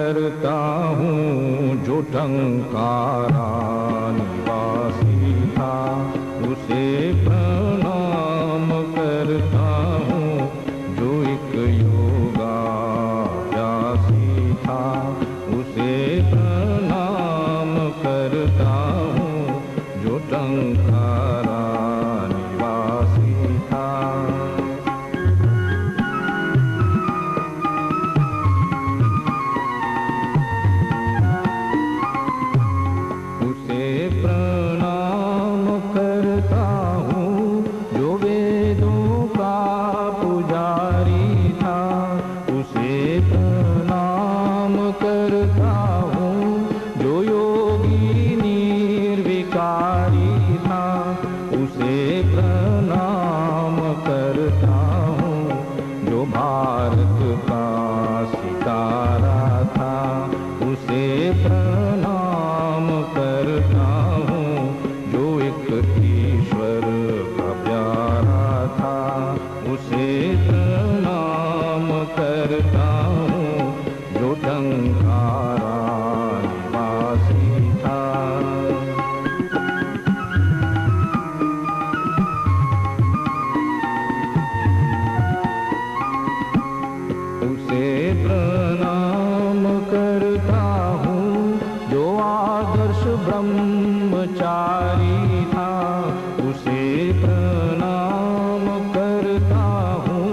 करता हूँ जो टंकारा निवासी था, उसे प्रणाम करता हूँ जो एक योगाभ्यासी था, उसे प्रणाम करता हूँ जो टंकारा निवासी था। प्रणाम करता हूँ जो वेदों का पुजारी था, उसे प्रणाम करता हूँ जो योगी निर्विकारी था, उसे प्रणाम करता हूँ जो भारत का सितारा था, उसे प्रणाम करता ईश्वर का प्यारा था, उसे प्रणाम करता हूँ जो टंकारा निवासी था। उसे प्रणाम करता हूँ जो आदर्श ब्रह्मचारी था, उसे प्रणाम करता हूँ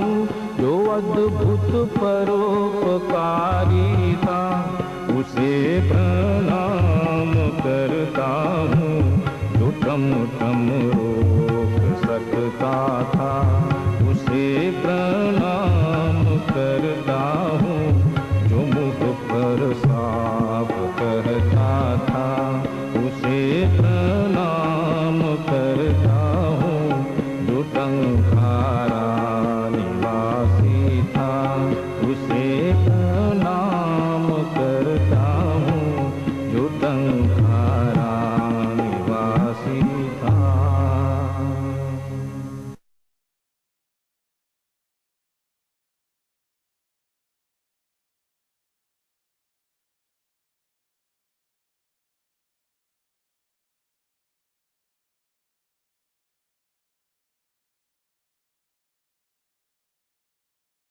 जो अद्भुत परोपकारी था, उसे प्रणाम करता हूँ जो टम टम